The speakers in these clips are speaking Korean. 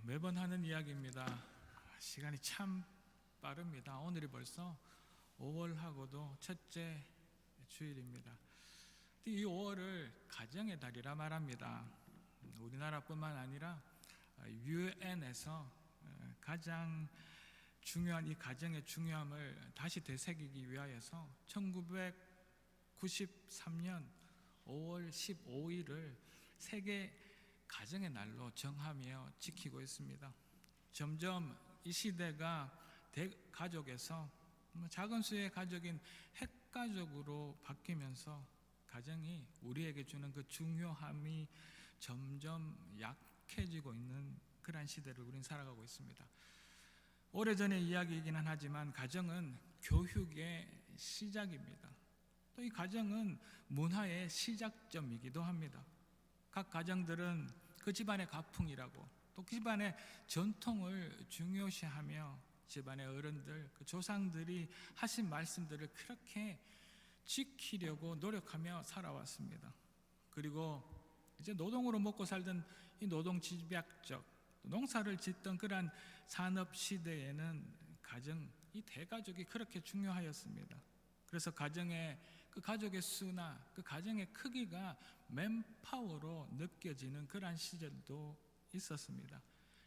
매번 하는 이야기입니다. 시간이 참 빠릅니다. 오늘이 벌써 5월하고도 첫째 주일입니다. 이 5월을 가정의 달이라 말합니다. 우리나라뿐만 아니라 유엔에서 가장 중요한 이 가정의 중요함을 다시 되새기기 위하여서 1993년 5월 15일을 세계 가정의 날로 정하며 지키고 있습니다. 점점 이 시대가 대가족에서 작은 수의 가족인 핵가족으로 바뀌면서 가정이 우리에게 주는 그 중요함이 점점 약해지고 있는 그러한 시대를 우리는 살아가고 있습니다. 오래전의 이야기이기는 하지만 가정은 교육의 시작입니다. 또 이 가정은 문화의 시작점이기도 합니다. 각 가정들은 그 집안의 가풍이라고 또 그 집안의 전통을 중요시하며 집안의 어른들, 그 조상들이 하신 말씀들을 그렇게 지키려고 노력하며 살아왔습니다. 그리고 이제 노동으로 먹고 살던 이 노동 집약적 농사를 짓던 그러한 산업 시대에는 가정, 이 대가족이 그렇게 중요하였습니다. 그래서 그 가족의 수나 그 가정의 크기가 맨파워로 느껴지는 그러한 시절도 있었습니다.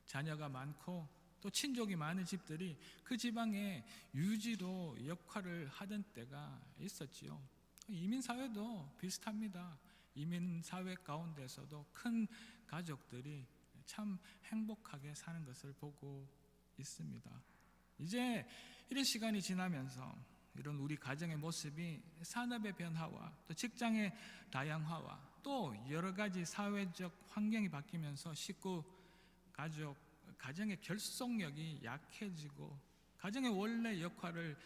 자녀가 많고 또 친족이 많은 집들이 그 지방의 유지로 역할을 하던 때가 있었지요. 이민사회도 비슷합니다. 이민사회 가운데서도 큰 가족들이 참 행복하게 사는 것을 보고 있습니다. 이제 이런 시간이 지나면서 이런 우리 가정의 모습이 산업의 변화와 또 직장의 다양화와 또 여러 가지 사회적 환경이 바뀌면서 식구, 가정의 결속력이 약해지고 가정의 원래 역할을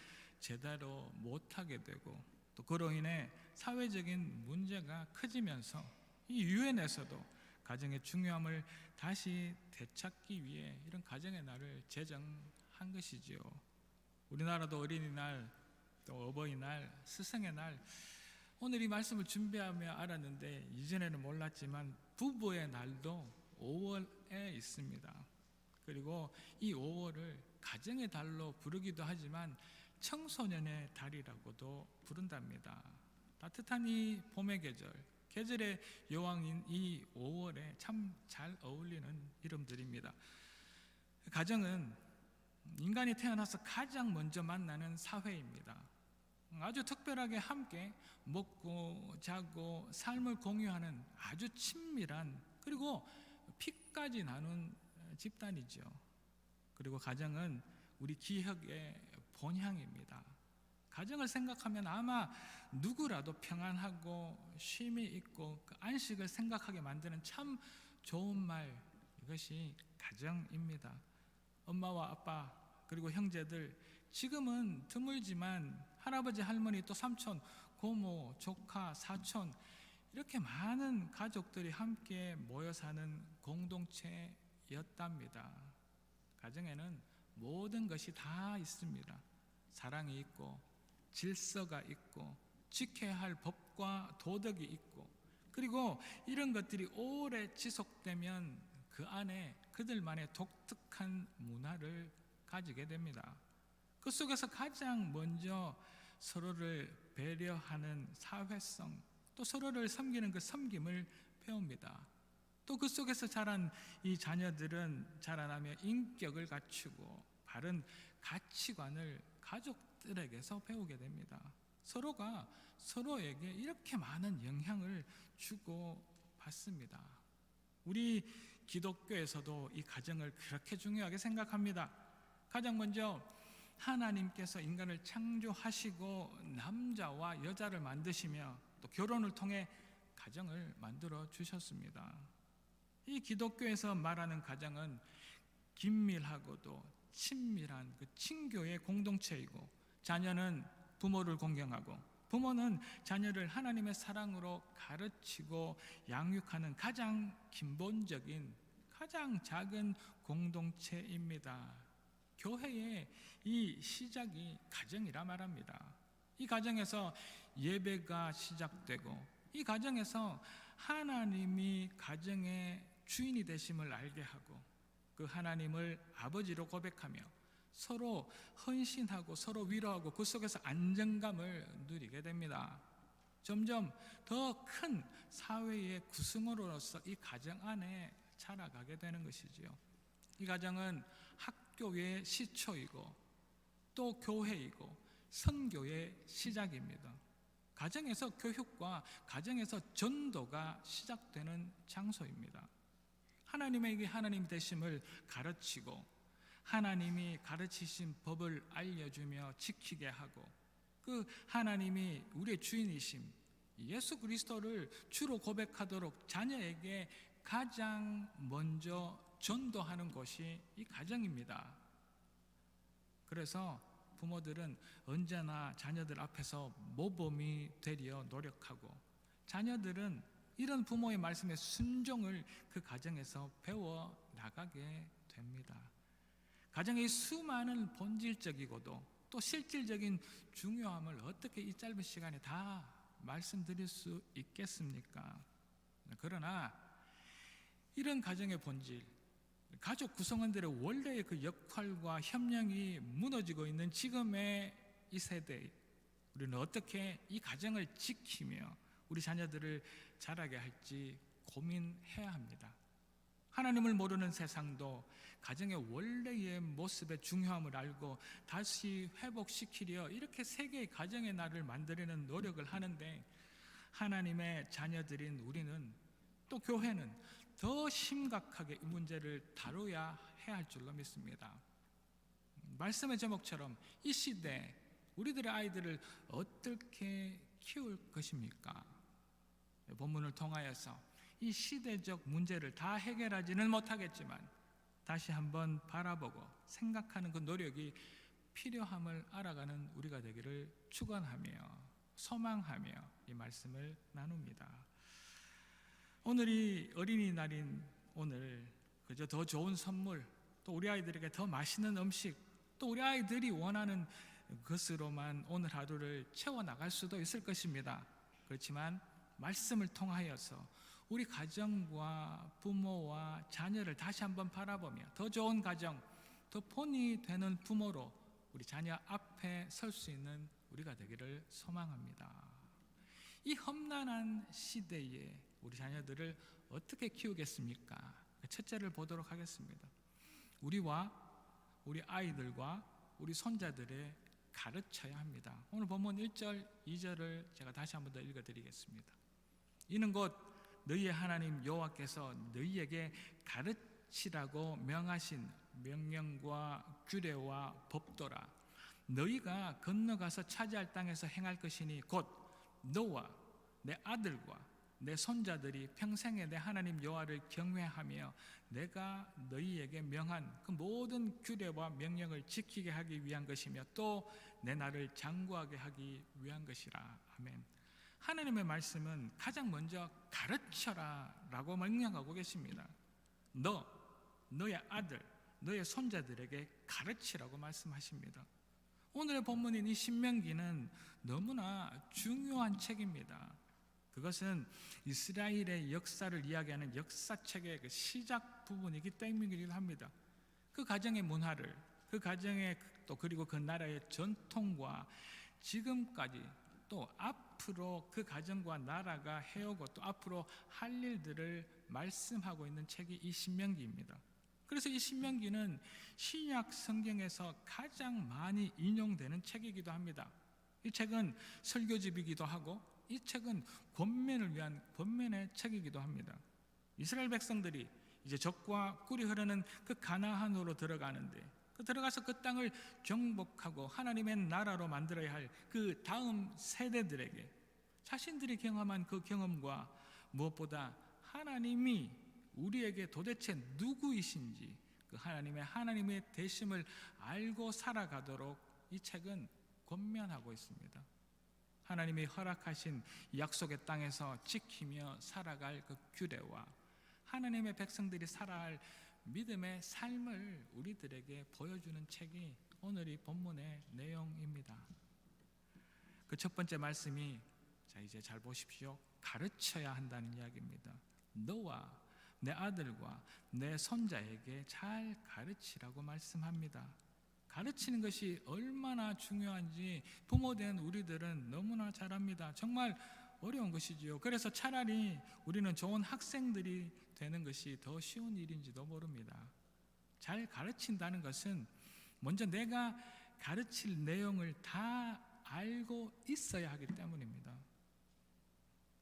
제대로 못하게 되고 또 그로 인해 사회적인 문제가 커지면서 이 유엔에서도 가정의 중요함을 다시 되찾기 위해 이런 가정의 날을 제정한 것이지요. 우리나라도 어린이날, 또 어버이날, 스승의 날, 오늘 이 말씀을 준비하며 알았는데 이전에는 몰랐지만 부부의 날도 5월에 있습니다. 그리고 이 5월을 가정의 달로 부르기도 하지만 청소년의 달이라고도 부른답니다. 따뜻한 이 봄의 계절의 여왕인 이 5월에 참 잘 어울리는 이름들입니다. 가정은 인간이 태어나서 가장 먼저 만나는 사회입니다. 아주 특별하게 함께 먹고 자고 삶을 공유하는 아주 친밀한 그리고 피까지 나눈 집단이죠. 그리고 가정은 우리 기억의 본향입니다. 가정을 생각하면 아마 누구라도 평안하고 쉼이 있고 그 안식을 생각하게 만드는 참 좋은 말, 이것이 가정입니다. 엄마와 아빠 그리고 형제들, 지금은 드물지만 할아버지, 할머니, 또 삼촌, 고모, 조카, 사촌, 이렇게 많은 가족들이 함께 모여 사는 공동체였답니다. 가정에는 모든 것이 다 있습니다. 사랑이 있고 질서가 있고 지켜야 할 법과 도덕이 있고, 그리고 이런 것들이 오래 지속되면 그 안에 그들만의 독특한 문화를 가지게 됩니다. 그 속에서 가장 먼저 서로를 배려하는 사회성, 또 서로를 섬기는 그 섬김을 배웁니다. 또 그 속에서 자란 이 자녀들은 자라나며 인격을 갖추고 바른 가치관을 가족들에게서 배우게 됩니다. 서로가 서로에게 이렇게 많은 영향을 주고 받습니다. 우리 기독교에서도 이 가정을 그렇게 중요하게 생각합니다. 가장 먼저 하나님께서 인간을 창조하시고 남자와 여자를 만드시며 또 결혼을 통해 가정을 만들어 주셨습니다. 이 기독교에서 말하는 가정은 긴밀하고도 친밀한 그 친교의 공동체이고, 자녀는 부모를 공경하고 부모는 자녀를 하나님의 사랑으로 가르치고 양육하는 가장 근본적인 가장 작은 공동체입니다. 교회의 이 시작이 가정이라 말합니다. 이 가정에서 예배가 시작되고 이 가정에서 하나님이 가정의 주인이 되심을 알게 하고 그 하나님을 아버지로 고백하며 서로 헌신하고 서로 위로하고 그 속에서 안정감을 누리게 됩니다. 점점 더 큰 사회의 구성으로서 이 가정 안에 자라가게 되는 것이지요. 이 가정은 학교의 시초이고 또 교회이고 선교의 시작입니다. 가정에서 교육과 가정에서 전도가 시작되는 장소입니다. 하나님에게 하나님 되심을 가르치고 하나님이 가르치신 법을 알려주며 지키게 하고 그 하나님이 우리의 주인이심 예수 그리스도를 주로 고백하도록 자녀에게 가장 먼저 전도하는 것이 이 가정입니다. 그래서 부모들은 언제나 자녀들 앞에서 모범이 되려 노력하고 자녀들은 이런 부모의 말씀에 순종을 그 가정에서 배워 나가게 됩니다. 가정의 수많은 본질적이고도 또 실질적인 중요함을 어떻게 이 짧은 시간에 다 말씀드릴 수 있겠습니까? 그러나 이런 가정의 본질, 가족 구성원들의 원래의 그 역할과 협력이 무너지고 있는 지금의 이 세대, 우리는 어떻게 이 가정을 지키며 우리 자녀들을 자라게 할지 고민해야 합니다. 하나님을 모르는 세상도 가정의 원래의 모습의 중요함을 알고 다시 회복시키려 이렇게 세계의 가정의 날을 만들려는 노력을 하는데 하나님의 자녀들인 우리는 또 교회는 더 심각하게 이 문제를 다뤄야 해야 할 줄로 믿습니다. 말씀의 제목처럼 이 시대 우리들의 아이들을 어떻게 키울 것입니까? 본문을 통하여서 이 시대적 문제를 다 해결하지는 못하겠지만 다시 한번 바라보고 생각하는 그 노력이 필요함을 알아가는 우리가 되기를 축원하며 소망하며 이 말씀을 나눕니다. 오늘이 어린이날인 오늘 그저 더 좋은 선물 또 우리 아이들에게 더 맛있는 음식 또 우리 아이들이 원하는 것으로만 오늘 하루를 채워나갈 수도 있을 것입니다. 그렇지만 말씀을 통하여서 우리 가정과 부모와 자녀를 다시 한번 바라보며 더 좋은 가정, 더 본이 되는 부모로 우리 자녀 앞에 설 수 있는 우리가 되기를 소망합니다. 이 험난한 시대에 우리 자녀들을 어떻게 키우겠습니까? 첫째를 보도록 하겠습니다. 우리와 우리 아이들과 우리 손자들의 가르쳐야 합니다. 오늘 본문 1절, 2절을 제가 다시 한번 더 읽어드리겠습니다. 이는 곧 너희의 하나님 여호와께서 너희에게 가르치라고 명하신 명령과 규례와 법도라. 너희가 건너가서 차지할 땅에서 행할 것이니 곧 너와 내 아들과 내 손자들이 평생에 내 하나님 여호와를 경외하며 내가 너희에게 명한 그 모든 규례와 명령을 지키게 하기 위한 것이며 또 내 나를 장구하게 하기 위한 것이라. 아멘. 하나님의 말씀은 가장 먼저 가르쳐라 라고 명령하고 계십니다. 너의 아들, 너의 손자들에게 가르치라고 말씀하십니다. 오늘의 본문인 이 신명기는 너무나 중요한 책입니다. 그것은 이스라엘의 역사를 이야기하는 역사책의 그 시작 부분이기 때문이기도 합니다. 그 가정의 문화를, 그 가정의 또 그리고 그 나라의 전통과 지금까지 또 앞으로 그 가정과 나라가 해오고 또 앞으로 할 일들을 말씀하고 있는 책이 이 신명기입니다. 그래서 이 신명기는 신약 성경에서 가장 많이 인용되는 책이기도 합니다. 이 책은 설교집이기도 하고 이 책은 권면을 위한 권면의 책이기도 합니다. 이스라엘 백성들이 이제 적과 꿀이 흐르는 그 가나안으로 들어가는데 들어가서 그 땅을 정복하고 하나님의 나라로 만들어야 할 그 다음 세대들에게 자신들이 경험한 그 경험과 무엇보다 하나님이 우리에게 도대체 누구이신지 그 하나님의 되심을 알고 살아가도록 이 책은 권면하고 있습니다. 하나님이 허락하신 약속의 땅에서 지키며 살아갈 그 규례와 하나님의 백성들이 살아갈 믿음의 삶을 우리들에게 보여주는 책이 오늘 이 본문의 내용입니다. 그 첫 번째 말씀이 자 이제 잘 보십시오. 가르쳐야 한다는 이야기입니다. 너와 내 아들과 내 손자에게 잘 가르치라고 말씀합니다. 가르치는 것이 얼마나 중요한지 부모된 우리들은 너무나 잘 압니다. 정말 어려운 것이지요. 그래서 차라리 우리는 좋은 학생들이 되는 것이 더 쉬운 일인지도 모릅니다. 잘 가르친다는 것은 먼저 내가 가르칠 내용을 다 알고 있어야 하기 때문입니다.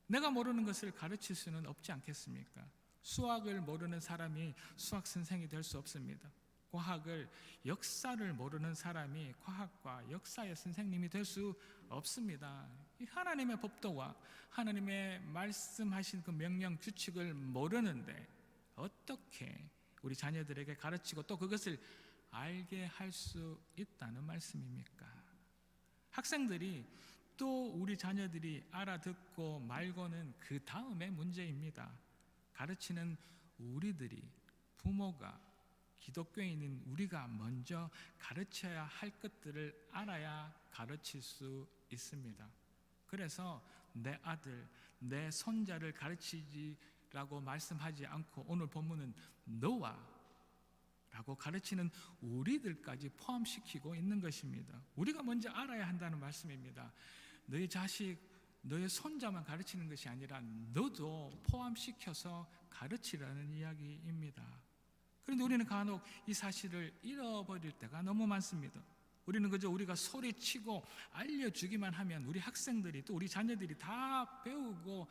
내가 모르는 것을 가르칠 수는 없지 않겠습니까? 수학을 모르는 사람이 수학 선생이 될 수 없습니다. 과학을, 역사를 모르는 사람이 과학과 역사의 선생님이 될 수 없습니다. 이 하나님의 법도와 하나님의 말씀하신 그 명령 규칙을 모르는데 어떻게 우리 자녀들에게 가르치고 또 그것을 알게 할 수 있다는 말씀입니까? 학생들이 또 우리 자녀들이 알아듣고 말고는 그 다음의 문제입니다. 가르치는 우리들이, 부모가, 기독교인인 우리가 먼저 가르쳐야 할 것들을 알아야 가르칠 수 있습니다. 그래서 내 아들, 내 손자를 가르치지라고 말씀하지 않고 오늘 본문은 너와 라고 가르치는 우리들까지 포함시키고 있는 것입니다. 우리가 먼저 알아야 한다는 말씀입니다. 너의 자식, 너의 손자만 가르치는 것이 아니라 너도 포함시켜서 가르치라는 이야기입니다. 그런데 우리는 간혹 이 사실을 잃어버릴 때가 너무 많습니다. 우리는 그저 우리가 소리치고 알려주기만 하면 우리 학생들이 또 우리 자녀들이 다 배우고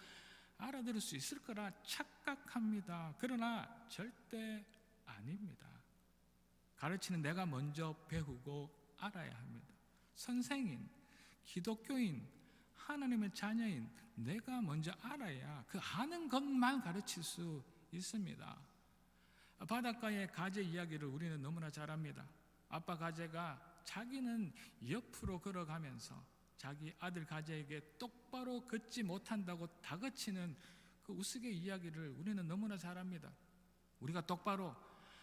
알아들을 수 있을 거라 착각합니다. 그러나 절대 아닙니다. 가르치는 내가 먼저 배우고 알아야 합니다. 선생인, 기독교인, 하나님의 자녀인 내가 먼저 알아야 그 아는 것만 가르칠 수 있습니다. 바닷가의 가재 이야기를 우리는 너무나 잘 압니다. 아빠 가재가 자기는 옆으로 걸어가면서 자기 아들 가재에게 똑바로 걷지 못한다고 다그치는 그 우스개 이야기를 우리는 너무나 잘 압니다. 우리가 똑바로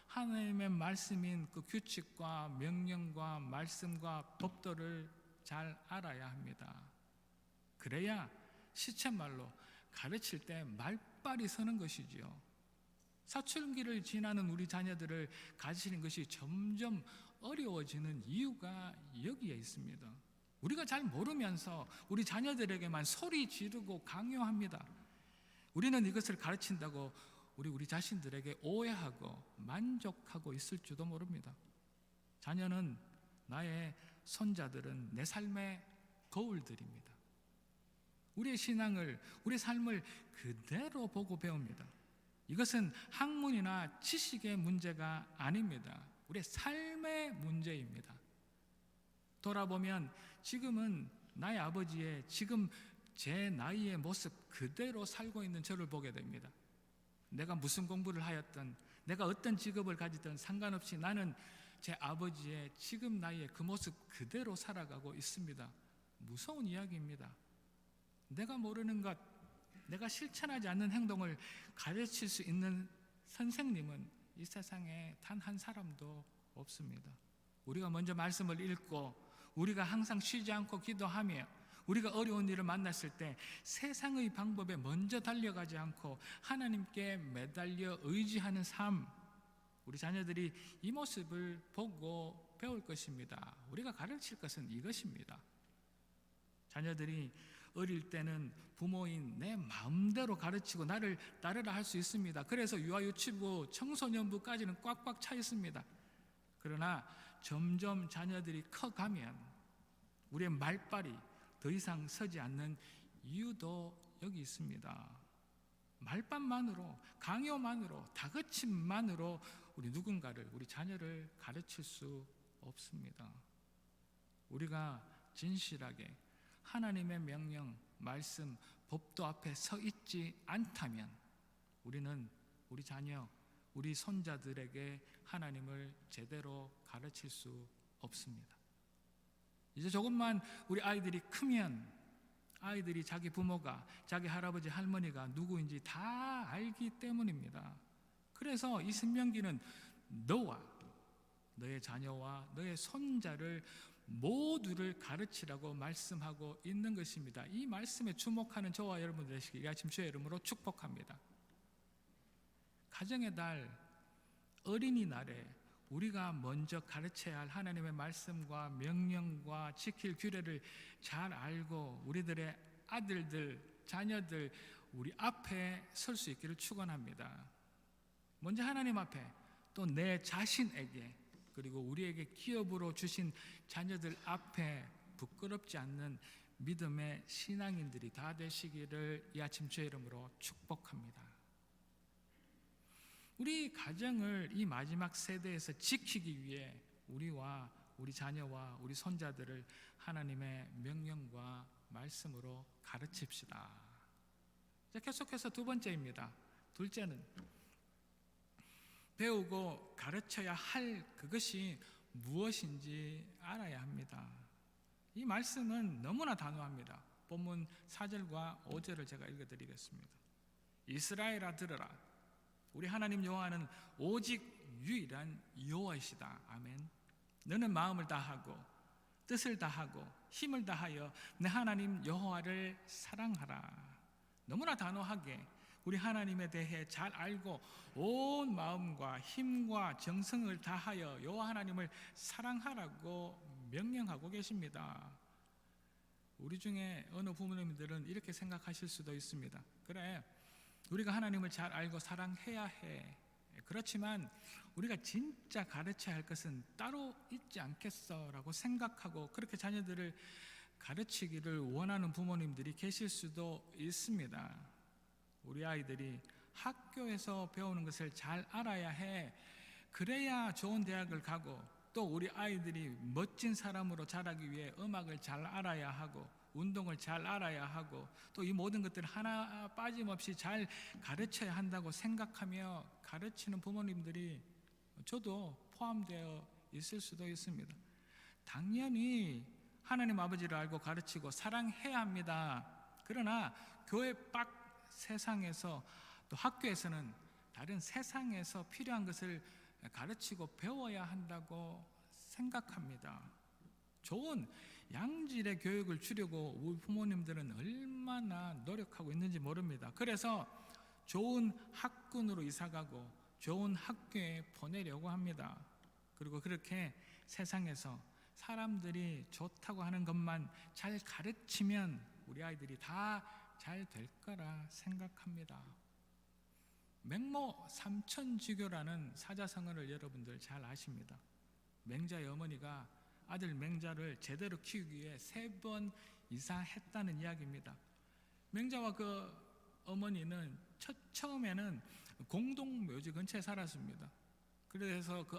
하나님의 말씀인 그 규칙과 명령과 말씀과 법도를 잘 알아야 합니다. 그래야 시쳇말로 가르칠 때 말빨이 서는 것이지요. 사춘기를 지나는 우리 자녀들을 가르치는 것이 점점 어려워지는 이유가 여기에 있습니다. 우리가 잘 모르면서 우리 자녀들에게만 소리 지르고 강요합니다. 우리는 이것을 가르친다고 우리 자신들에게 오해하고 만족하고 있을지도 모릅니다. 자녀는 나의 손자들은 내 삶의 거울들입니다. 우리의 신앙을, 우리 삶을 그대로 보고 배웁니다. 이것은 학문이나 지식의 문제가 아닙니다. 우리의 삶의 문제입니다. 돌아보면 지금은 나의 아버지의 지금 제 나이의 모습 그대로 살고 있는 저를 보게 됩니다. 내가 무슨 공부를 하였든 내가 어떤 직업을 가지든 상관없이 나는 제 아버지의 지금 나이의 그 모습 그대로 살아가고 있습니다. 무서운 이야기입니다. 내가 모르는 것, 내가 실천하지 않는 행동을 가르칠 수 있는 선생님은 이 세상에 단 한 사람도 없습니다. 우리가 먼저 말씀을 읽고 우리가 항상 쉬지 않고 기도하며 우리가 어려운 일을 만났을 때 세상의 방법에 먼저 달려가지 않고 하나님께 매달려 의지하는 삶, 우리 자녀들이 이 모습을 보고 배울 것입니다. 우리가 가르칠 것은 이것입니다. 자녀들이 어릴 때는 부모인 내 마음대로 가르치고 나를 따르라 할 수 있습니다. 그래서 유아유치부, 청소년부까지는 꽉꽉 차 있습니다. 그러나 점점 자녀들이 커가면 우리의 말빨이 더 이상 서지 않는 이유도 여기 있습니다. 말빨만으로, 강요만으로, 다그침만으로 우리 누군가를, 우리 자녀를 가르칠 수 없습니다. 우리가 진실하게 하나님의 명령, 말씀, 법도 앞에 서 있지 않다면 우리는 우리 자녀, 우리 손자들에게 하나님을 제대로 가르칠 수 없습니다. 이제 조금만 우리 아이들이 크면 아이들이 자기 부모가, 자기 할아버지, 할머니가 누구인지 다 알기 때문입니다. 그래서 이 신명기는 너와 너의 자녀와 너의 손자를 모두를 가르치라고 말씀하고 있는 것입니다. 이 말씀에 주목하는 저와 여러분 되시길 아침 주의 이름으로 축복합니다. 가정의 달, 어린이날에 우리가 먼저 가르쳐야 할 하나님의 말씀과 명령과 지킬 규례를 잘 알고 우리들의 아들들, 자녀들 우리 앞에 설 수 있기를 축원합니다. 먼저 하나님 앞에 또 내 자신에게 그리고 우리에게 기업으로 주신 자녀들 앞에 부끄럽지 않는 믿음의 신앙인들이 다 되시기를 이 아침 주의 이름으로 축복합니다. 우리 가정을 이 마지막 세대에서 지키기 위해 우리와 우리 자녀와 우리 손자들을 하나님의 명령과 말씀으로 가르칩시다. 계속해서 두 번째입니다. 둘째는 배우고 가르쳐야 할 그것이 무엇인지 알아야 합니다. 이 말씀은 너무나 단호합니다. 본문 4절과 5절을 제가 읽어드리겠습니다. 이스라엘아 들으라. 우리 하나님 여호와는 오직 유일한 여호와이시다. 아멘. 너는 마음을 다하고 뜻을 다하고 힘을 다하여 내 하나님 여호와를 사랑하라. 너무나 단호하게 우리 하나님에 대해 잘 알고 온 마음과 힘과 정성을 다하여 여호와 하나님을 사랑하라고 명령하고 계십니다. 우리 중에 어느 부모님들은 이렇게 생각하실 수도 있습니다. 그래, 우리가 하나님을 잘 알고 사랑해야 해. 그렇지만 우리가 진짜 가르쳐야 할 것은 따로 있지 않겠어 라고 생각하고 그렇게 자녀들을 가르치기를 원하는 부모님들이 계실 수도 있습니다. 우리 아이들이 학교에서 배우는 것을 잘 알아야 해. 그래야 좋은 대학을 가고 또 우리 아이들이 멋진 사람으로 자라기 위해 음악을 잘 알아야 하고 운동을 잘 알아야 하고 또 이 모든 것들을 하나 빠짐없이 잘 가르쳐야 한다고 생각하며 가르치는 부모님들이 저도 포함되어 있을 수도 있습니다. 당연히 하나님 아버지를 알고 가르치고 사랑해야 합니다. 그러나 교회 밖 세상에서 또 학교에서는 다른 세상에서 필요한 것을 가르치고 배워야 한다고 생각합니다. 좋은 양질의 교육을 주려고 우리 부모님들은 얼마나 노력하고 있는지 모릅니다. 그래서 좋은 학군으로 이사가고 좋은 학교에 보내려고 합니다. 그리고 그렇게 세상에서 사람들이 좋다고 하는 것만 잘 가르치면 우리 아이들이 다 잘 될 거라 생각합니다. 맹모 삼천지교라는 사자성어를 여러분들 잘 아십니다. 맹자의 어머니가 아들 맹자를 제대로 키우기 위해 3번 이사했다는 이야기입니다. 맹자와 그 어머니는 처음에는 공동묘지 근처에 살았습니다. 그래서 그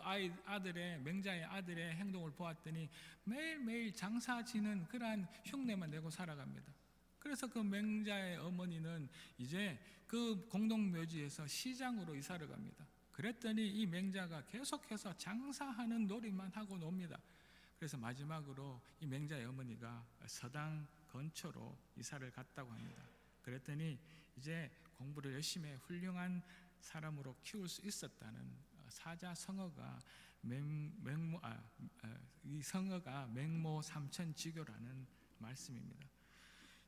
맹자의 아들의 행동을 보았더니 매일매일 장사 지는 그러한 흉내만 내고 살아갑니다. 그래서 그 맹자의 어머니는 이제 그 공동묘지에서 시장으로 이사를 갑니다. 그랬더니 이 맹자가 계속해서 장사하는 놀이만 하고 놉니다. 그래서 마지막으로 이 맹자의 어머니가 서당 근처로 이사를 갔다고 합니다. 그랬더니 이제 공부를 열심히 해 훌륭한 사람으로 키울 수 있었다는 사자성어가 이 성어가 맹모 삼천지교라는 말씀입니다.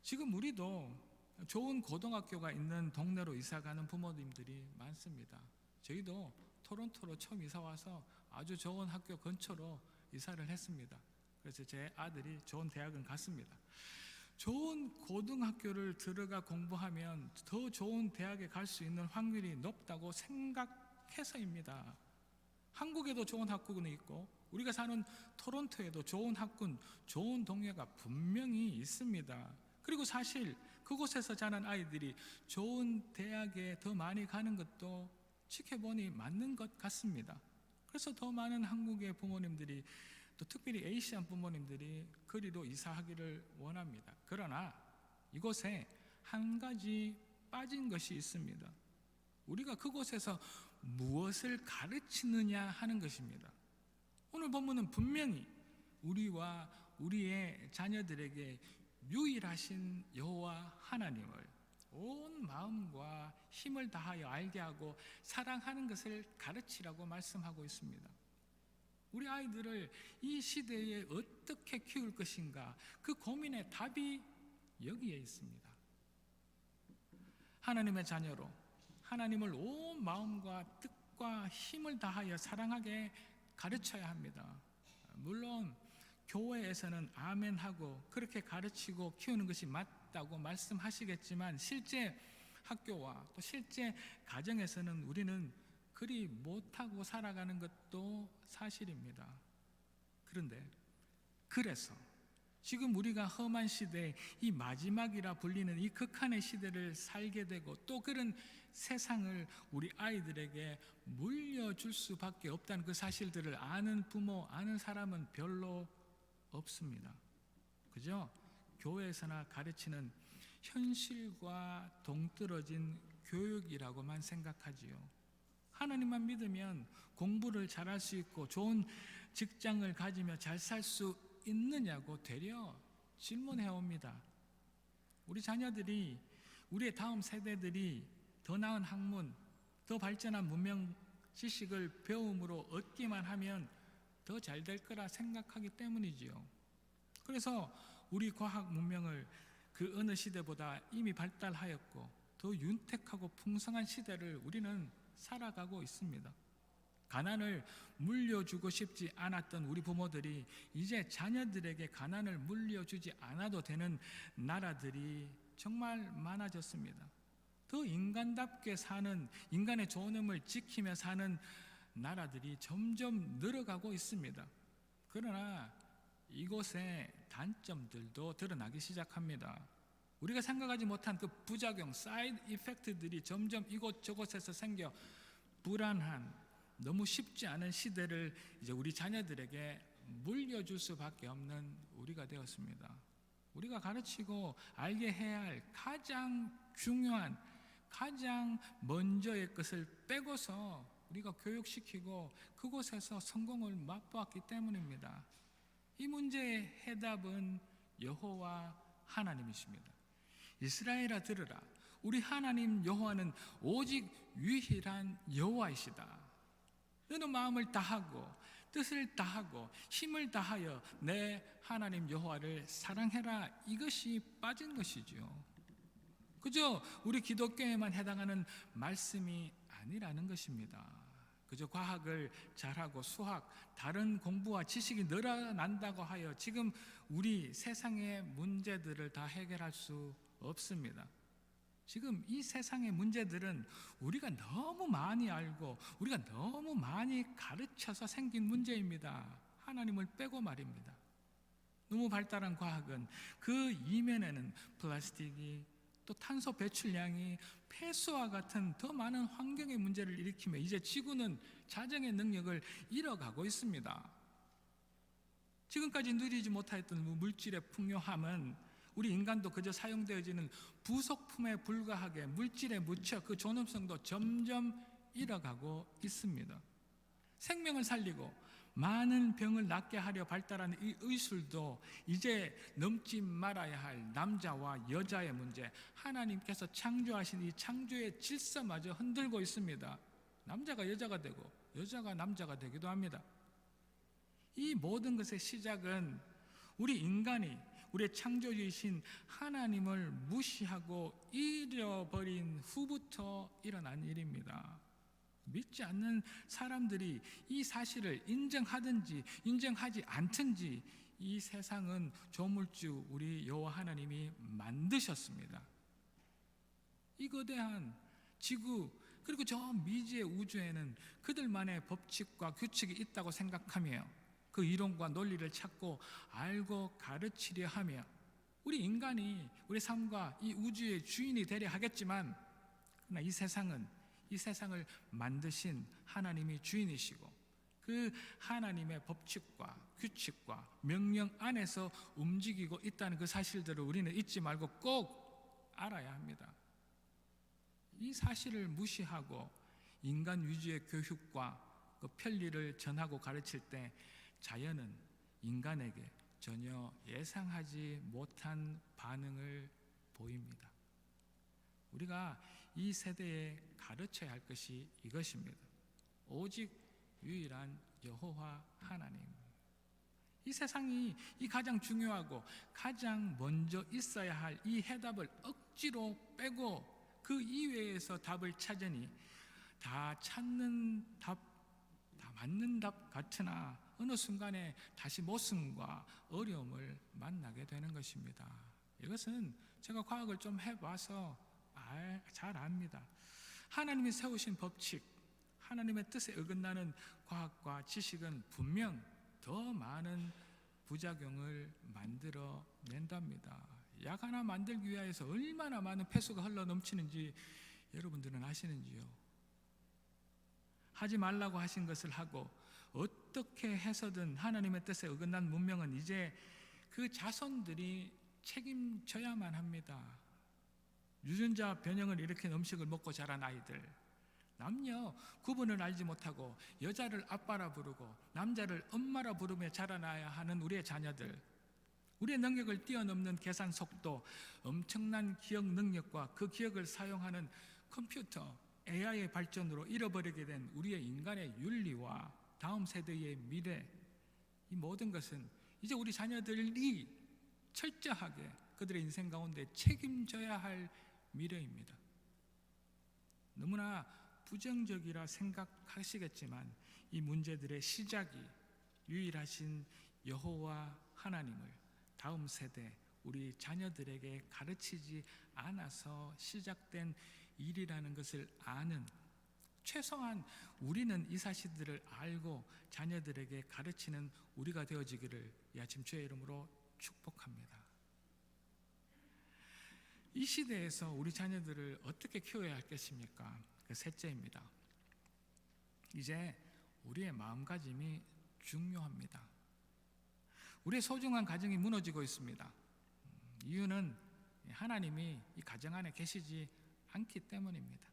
지금 우리도 좋은 고등학교가 있는 동네로 이사가는 부모님들이 많습니다. 저희도 토론토로 처음 이사 와서 아주 좋은 학교 근처로 이사를 했습니다. 그래서 제 아들이 좋은 대학은 갔습니다. 좋은 고등학교를 들어가 공부하면 더 좋은 대학에 갈 수 있는 확률이 높다고 생각해서입니다. 한국에도 좋은 학군이 있고 우리가 사는 토론토에도 좋은 학군, 좋은 동네가 분명히 있습니다. 그리고 사실 그곳에서 자란 아이들이 좋은 대학에 더 많이 가는 것도 지켜보니 맞는 것 같습니다. 그래서 더 많은 한국의 부모님들이 또 특별히 에이시안 부모님들이 그리로 이사하기를 원합니다. 그러나 이곳에 한 가지 빠진 것이 있습니다. 우리가 그곳에서 무엇을 가르치느냐 하는 것입니다. 오늘 본문은 분명히 우리와 우리의 자녀들에게 유일하신 여호와 하나님을 온 마음과 힘을 다하여 알게 하고 사랑하는 것을 가르치라고 말씀하고 있습니다. 우리 아이들을 이 시대에 어떻게 키울 것인가, 그 고민의 답이 여기에 있습니다. 하나님의 자녀로 하나님을 온 마음과 뜻과 힘을 다하여 사랑하게 가르쳐야 합니다. 물론 교회에서는 아멘하고 그렇게 가르치고 키우는 것이 맞다고 말씀하시겠지만 실제 학교와 또 실제 가정에서는 우리는 그리 못하고 살아가는 것도 사실입니다. 그래서 지금 우리가 험한 시대, 이 마지막이라 불리는 이 극한의 시대를 살게 되고 또 그런 세상을 우리 아이들에게 물려줄 수밖에 없다는 그 사실들을 아는 부모, 아는 사람은 별로 없습니다. 그죠? 교회에서나 가르치는 현실과 동떨어진 교육이라고만 생각하지요. 하나님만 믿으면 공부를 잘할 수 있고 좋은 직장을 가지며 잘 살 수 있느냐고 되려 질문해 옵니다. 우리 자녀들이, 우리의 다음 세대들이 더 나은 학문, 더 발전한 문명 지식을 배움으로 얻기만 하면 더 잘 될 거라 생각하기 때문이지요. 그래서 우리 과학 문명을 그 어느 시대보다 이미 발달하였고 더 윤택하고 풍성한 시대를 우리는 살아가고 있습니다. 가난을 물려주고 싶지 않았던 우리 부모들이 이제 자녀들에게 가난을 물려주지 않아도 되는 나라들이 정말 많아졌습니다. 더 인간답게 사는, 인간의 존엄을 지키며 사는 나라들이 점점 늘어가고 있습니다. 그러나 이곳의 단점들도 드러나기 시작합니다. 우리가 생각하지 못한 그 부작용, 사이드 이펙트들이 점점 이곳저곳에서 생겨 불안한, 너무 쉽지 않은 시대를 이제 우리 자녀들에게 물려줄 수밖에 없는 우리가 되었습니다. 우리가 가르치고 알게 해야 할 가장 중요한, 가장 먼저의 것을 빼고서 우리가 교육시키고 그곳에서 성공을 맛보았기 때문입니다. 이 문제의 해답은 여호와 하나님이십니다. 이스라엘아 들으라, 우리 하나님 여호와는 오직 유일한 여호와이시다. 너는 마음을 다하고 뜻을 다하고 힘을 다하여 내 하나님 여호와를 사랑해라. 이것이 빠진 것이죠. 그저 우리 기독교에만 해당하는 말씀이 아니라는 것입니다. 그저 과학을 잘하고 수학, 다른 공부와 지식이 늘어난다고 하여 지금 우리 세상의 문제들을 다 해결할 수 없습니다. 지금 이 세상의 문제들은 우리가 너무 많이 알고 우리가 너무 많이 가르쳐서 생긴 문제입니다. 하나님을 빼고 말입니다. 너무 발달한 과학은 그 이면에는 플라스틱이, 또 탄소 배출량이, 폐수와 같은 더 많은 환경의 문제를 일으키며 이제 지구는 자정의 능력을 잃어가고 있습니다. 지금까지 누리지 못했던 물질의 풍요함은 우리 인간도 그저 사용되어지는 부속품에 불과하게 물질에 묻혀 그 존엄성도 점점 잃어가고 있습니다. 생명을 살리고 많은 병을 낫게 하려 발달한 이 의술도 이제 넘지 말아야 할 남자와 여자의 문제, 하나님께서 창조하신 이 창조의 질서마저 흔들고 있습니다. 남자가 여자가 되고 여자가 남자가 되기도 합니다. 이 모든 것의 시작은 우리 인간이 우리의 창조주이신 하나님을 무시하고 잃어버린 후부터 일어난 일입니다. 믿지 않는 사람들이 이 사실을 인정하든지 인정하지 않든지 이 세상은 조물주 우리 여호와 하나님이 만드셨습니다. 이 거대한 지구 그리고 저 미지의 우주에는 그들만의 법칙과 규칙이 있다고 생각하며 그 이론과 논리를 찾고 알고 가르치려 하며 우리 인간이 우리 삶과 이 우주의 주인이 되려 하겠지만 그러나 이 세상을 만드신 하나님이 주인이시고 그 하나님의 법칙과 규칙과 명령 안에서 움직이고 있다는 그 사실들을 우리는 잊지 말고 꼭 알아야 합니다. 이 사실을 무시하고 인간 위주의 교육과 그 편리를 전하고 가르칠 때 자연은 인간에게 전혀 예상하지 못한 반응을 보입니다. 우리가 이 세대에 가르쳐야 할 것이 이것입니다. 오직 유일한 여호와 하나님. 이 세상이 이 가장 중요하고 가장 먼저 있어야 할 이 해답을 억지로 빼고 그 이외에서 답을 찾으니 다 찾는 답, 다 맞는 답 같으나 어느 순간에 다시 모순과 어려움을 만나게 되는 것입니다. 이것은 제가 과학을 좀 해봐서 잘 압니다. 하나님이 세우신 법칙, 하나님의 뜻에 어긋나는 과학과 지식은 분명 더 많은 부작용을 만들어 낸답니다. 약 하나 만들기 위해서 얼마나 많은 폐수가 흘러 넘치는지 여러분들은 아시는지요? 하지 말라고 하신 것을 하고 어떻게 해서든 하나님의 뜻에 어긋난 문명은 이제 그 자손들이 책임져야만 합니다. 유전자 변형을 일으킨 음식을 먹고 자란 아이들, 남녀 구분을 알지 못하고 여자를 아빠라 부르고 남자를 엄마라 부르며 자라나야 하는 우리의 자녀들, 우리의 능력을 뛰어넘는 계산 속도, 엄청난 기억 능력과 그 기억을 사용하는 컴퓨터, AI의 발전으로 잃어버리게 된 우리의 인간의 윤리와 다음 세대의 미래, 이 모든 것은 이제 우리 자녀들이 철저하게 그들의 인생 가운데 책임져야 할 미래입니다. 너무나 부정적이라 생각하시겠지만 이 문제들의 시작이 유일하신 여호와 하나님을 다음 세대 우리 자녀들에게 가르치지 않아서 시작된 일이라는 것을 아는, 최소한 우리는 이 사실들을 알고 자녀들에게 가르치는 우리가 되어지기를 이 아침 주의 이름으로 축복합니다. 이 시대에서 우리 자녀들을 어떻게 키워야 할 것입니까? 그 셋째입니다. 이제 우리의 마음가짐이 중요합니다. 우리의 소중한 가정이 무너지고 있습니다. 이유는 하나님이 이 가정 안에 계시지 않기 때문입니다.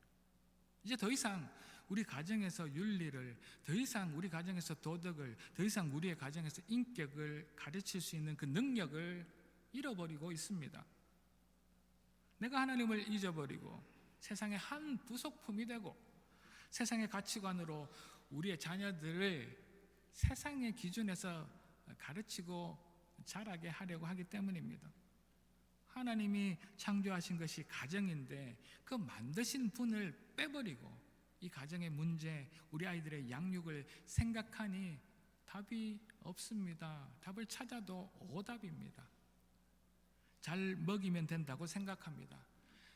이제 더 이상 우리 가정에서 윤리를, 더 이상 우리 가정에서 도덕을, 더 이상 우리의 가정에서 인격을 가르칠 수 있는 그 능력을 잃어버리고 있습니다. 내가 하나님을 잊어버리고 세상의 한 부속품이 되고 세상의 가치관으로 우리의 자녀들을 세상의 기준에서 가르치고 자라게 하려고 하기 때문입니다. 하나님이 창조하신 것이 가정인데 그 만드신 분을 빼버리고 이 가정의 문제, 우리 아이들의 양육을 생각하니 답이 없습니다. 답을 찾아도 오답입니다. 잘 먹이면 된다고 생각합니다.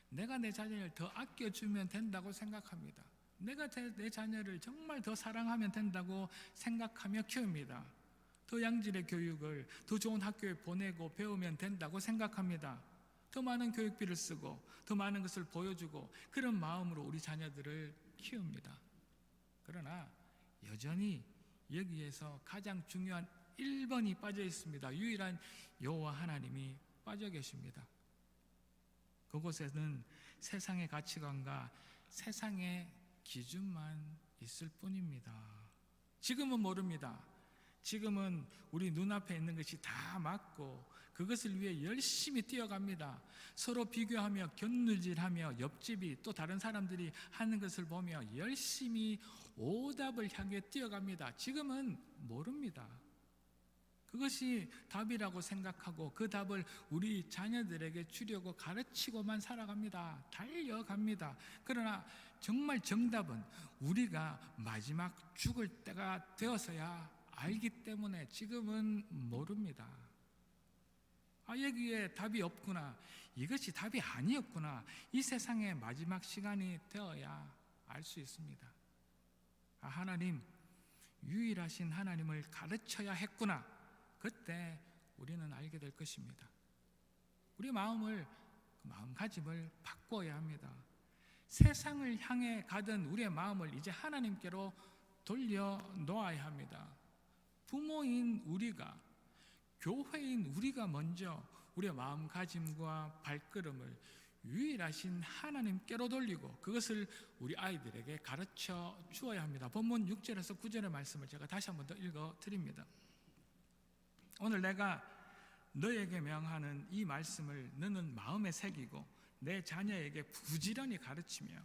내가 내 자녀를 더 아껴주면 된다고 생각합니다. 내가 내 자녀를 정말 더 사랑하면 된다고 생각하며 키웁니다. 더 양질의 교육을 더 좋은 학교에 보내고 배우면 된다고 생각합니다. 더 많은 교육비를 쓰고 더 많은 것을 보여주고 그런 마음으로 우리 자녀들을 키웁니다. 그러나 여전히 여기에서 가장 중요한 1번이 빠져 있습니다. 유일한 여호와 하나님이 빠져 계십니다. 그곳에는 세상의 가치관과 세상의 기준만 있을 뿐입니다. 지금은 모릅니다. 지금은 우리 눈앞에 있는 것이 다 맞고 그것을 위해 열심히 뛰어갑니다. 서로 비교하며 견누질하며 옆집이 또 다른 사람들이 하는 것을 보며 열심히 오답을 향해 뛰어갑니다. 지금은 모릅니다. 그것이 답이라고 생각하고 그 답을 우리 자녀들에게 주려고 가르치고만 살아갑니다. 달려갑니다. 그러나 정말 정답은 우리가 마지막 죽을 때가 되어서야 알기 때문에 지금은 모릅니다. 여기에 답이 없구나, 이것이 답이 아니었구나, 이 세상의 마지막 시간이 되어야 알 수 있습니다. 하나님, 유일하신 하나님을 가르쳐야 했구나. 그때 우리는 알게 될 것입니다. 우리 마음가짐을 바꿔야 합니다. 세상을 향해 가던 우리의 마음을 이제 하나님께로 돌려놓아야 합니다. 부모인 우리가, 교회인 우리가 먼저 우리의 마음가짐과 발걸음을 유일하신 하나님께로 돌리고 그것을 우리 아이들에게 가르쳐 주어야 합니다. 본문 6절에서 9절의 말씀을 제가 다시 한번 더 읽어드립니다. 오늘 내가 너에게 명하는 이 말씀을 너는 마음에 새기고 내 자녀에게 부지런히 가르치며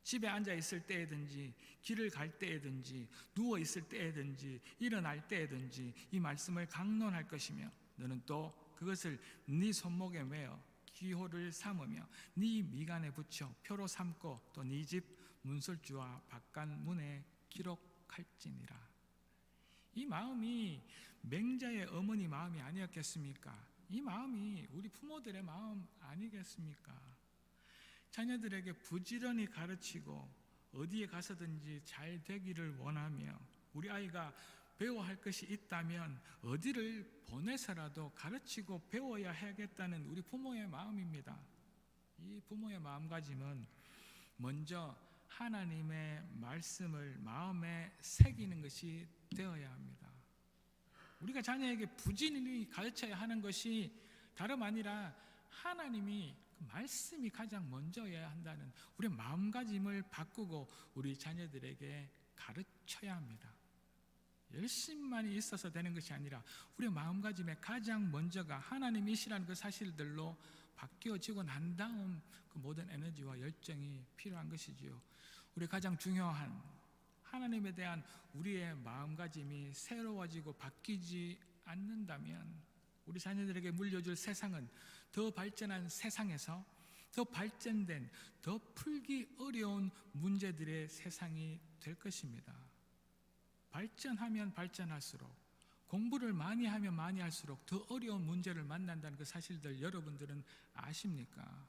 집에 앉아 있을 때에든지 길을 갈 때에든지 누워 있을 때에든지 일어날 때에든지 이 말씀을 강론할 것이며 너는 또 그것을 네 손목에 메어 기호를 삼으며 네 미간에 붙여 표로 삼고 또 네 집 문설주와 바깥 문에 기록할지니라. 이 마음이 맹자의 어머니 마음이 아니었겠습니까? 이 마음이 우리 부모들의 마음 아니겠습니까? 자녀들에게 부지런히 가르치고 어디에 가서든지 잘 되기를 원하며 우리 아이가 배워야 할 것이 있다면 어디를 보내서라도 가르치고 배워야 해야겠다는 우리 부모의 마음입니다. 이 부모의 마음가짐은 먼저 하나님의 말씀을 마음에 새기는 것이 되어야 합니다. 우리가 자녀에게 부지런히 가르쳐야 하는 것이 다름 아니라 하나님이 그 말씀이 가장 먼저여야 한다는 우리 마음가짐을 바꾸고 우리 자녀들에게 가르쳐야 합니다. 열심만이 있어서 되는 것이 아니라 우리 마음가짐의 가장 먼저가 하나님이시라는 그 사실들로 바뀌어지고 난 다음 그 모든 에너지와 열정이 필요한 것이지요. 우리 가장 중요한 하나님에 대한 우리의 마음가짐이 새로워지고 바뀌지 않는다면 우리 자녀들에게 물려줄 세상은 더 발전한 세상에서 더 발전된, 더 풀기 어려운 문제들의 세상이 될 것입니다. 발전하면 발전할수록, 공부를 많이 하면 많이 할수록 더 어려운 문제를 만난다는 그 사실들 여러분들은 아십니까?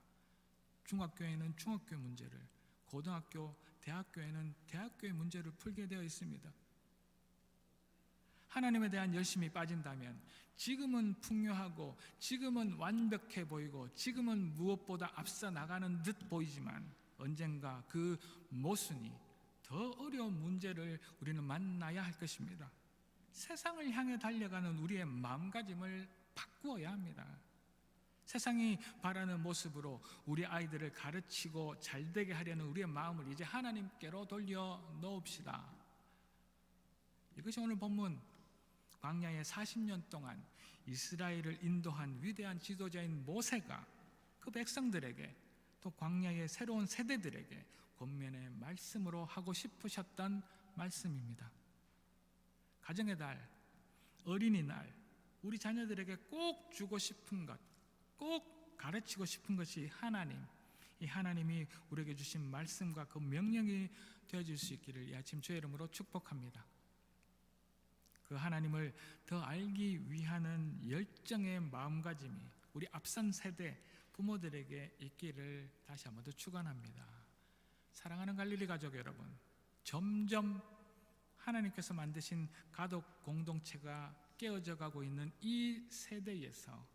중학교에는 중학교 문제를, 고등학교, 대학교에는 대학교의 문제를 풀게 되어 있습니다. 하나님에 대한 열심이 빠진다면 지금은 풍요하고 지금은 완벽해 보이고 지금은 무엇보다 앞서 나가는 듯 보이지만 언젠가 그 모순이 더 어려운 문제를 우리는 만나야 할 것입니다. 세상을 향해 달려가는 우리의 마음가짐을 바꾸어야 합니다. 세상이 바라는 모습으로 우리 아이들을 가르치고 잘되게 하려는 우리의 마음을 이제 하나님께로 돌려 놓읍시다. 이것이 오늘 본문 광야에 40년 동안 이스라엘을 인도한 위대한 지도자인 모세가 그 백성들에게 또 광야의 새로운 세대들에게 권면의 말씀으로 하고 싶으셨던 말씀입니다. 가정의 달, 어린이날, 우리 자녀들에게 꼭 주고 싶은 것, 꼭 가르치고 싶은 것이 하나님, 이 하나님이 우리에게 주신 말씀과 그 명령이 되어질 수 있기를 이 아침 주의 이름으로 축복합니다. 그 하나님을 더 알기 위한 열정의 마음가짐이 우리 앞선 세대 부모들에게 있기를 다시 한번 더 축원합니다. 사랑하는 갈릴리 가족 여러분, 점점 하나님께서 만드신 가족 공동체가 깨어져 가고 있는 이 세대에서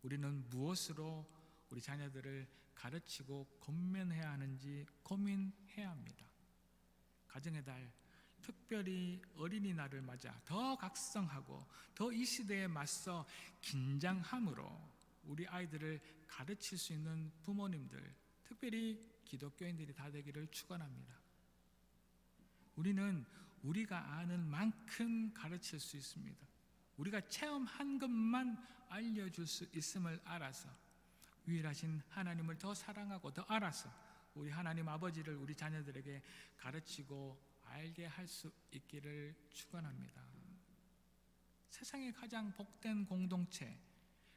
우리는 무엇으로 우리 자녀들을 가르치고 권면해야 하는지 고민해야 합니다. 가정의 달, 특별히 어린이날을 맞아 더 각성하고 더 이 시대에 맞서 긴장함으로 우리 아이들을 가르칠 수 있는 부모님들, 특별히 기독교인들이 다 되기를 축원합니다. 우리는 우리가 아는 만큼 가르칠 수 있습니다. 우리가 체험한 것만 알려줄 수 있음을 알아서 유일하신 하나님을 더 사랑하고 더 알아서 우리 하나님 아버지를 우리 자녀들에게 가르치고 알게 할 수 있기를 축원합니다. 세상의 가장 복된 공동체,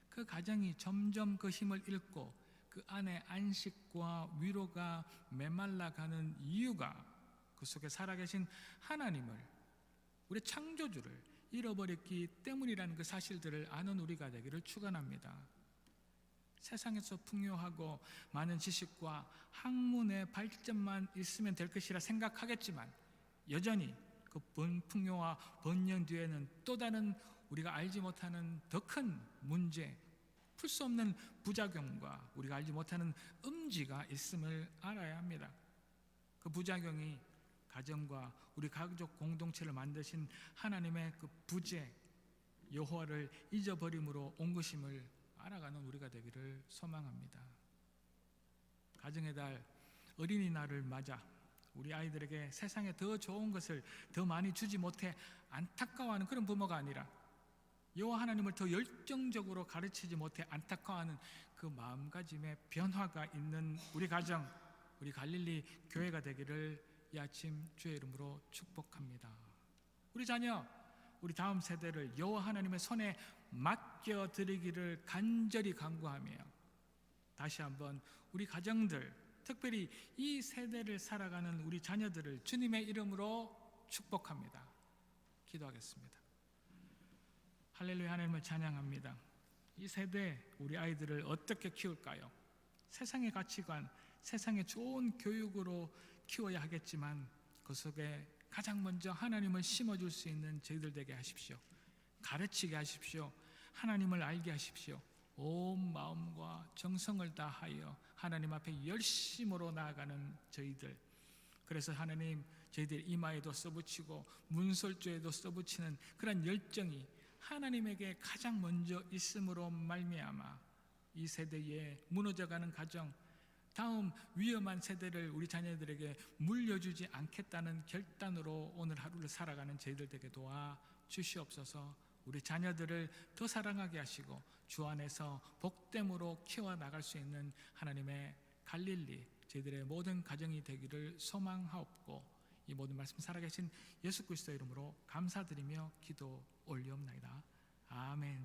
그 가정이 점점 그 힘을 잃고 그 안에 안식과 위로가 메말라가는 이유가 그 속에 살아계신 하나님을, 우리 창조주를 잃어버렸기 때문이라는 그 사실들을 아는 우리가 되기를 축원합니다. 세상에서 풍요하고 많은 지식과 학문의 발전만 있으면 될 것이라 생각하겠지만 여전히 그 풍요와 번영 뒤에는 또 다른 우리가 알지 못하는 더 큰 문제, 풀 수 없는 부작용과 우리가 알지 못하는 음지가 있음을 알아야 합니다. 그 부작용이 가정과 우리 가족 공동체를 만드신 하나님의 그 부재, 여호와를 잊어버림으로 온 것임을 알아가는 우리가 되기를 소망합니다. 가정의 달, 어린이날을 맞아 우리 아이들에게 세상에 더 좋은 것을 더 많이 주지 못해 안타까워하는 그런 부모가 아니라 여호와 하나님을 더 열정적으로 가르치지 못해 안타까워하는 그 마음가짐의 변화가 있는 우리 가정, 우리 갈릴리 교회가 되기를 이 아침 주의 이름으로 축복합니다. 우리 자녀, 우리 다음 세대를 여호와 하나님의 손에 맡겨드리기를 간절히 간구하며 다시 한번 우리 가정들, 특별히 이 세대를 살아가는 우리 자녀들을 주님의 이름으로 축복합니다. 기도하겠습니다. 할렐루야. 하나님을 찬양합니다. 이 세대 우리 아이들을 어떻게 키울까요? 세상의 가치관, 세상의 좋은 교육으로 키워야 하겠지만 그 속에 가장 먼저 하나님을 심어줄 수 있는 저희들 되게 하십시오. 가르치게 하십시오. 하나님을 알게 하십시오. 온 마음과 정성을 다하여 하나님 앞에 열심으로 나아가는 저희들, 그래서 하나님 저희들 이마에도 써붙이고 문설주에도 써붙이는 그런 열정이 하나님에게 가장 먼저 있음으로 말미암아 이 세대에 무너져가는 가정, 다음 위험한 세대를 우리 자녀들에게 물려주지 않겠다는 결단으로 오늘 하루를 살아가는 저희들 되게 도와 주시옵소서. 우리 자녀들을 더 사랑하게 하시고 주 안에서 복됨으로 키워나갈 수 있는 하나님의 갈릴리 저희들의 모든 가정이 되기를 소망하옵고 이 모든 말씀 살아계신 예수 그리스도 이름으로 감사드리며 기도 올리옵나이다.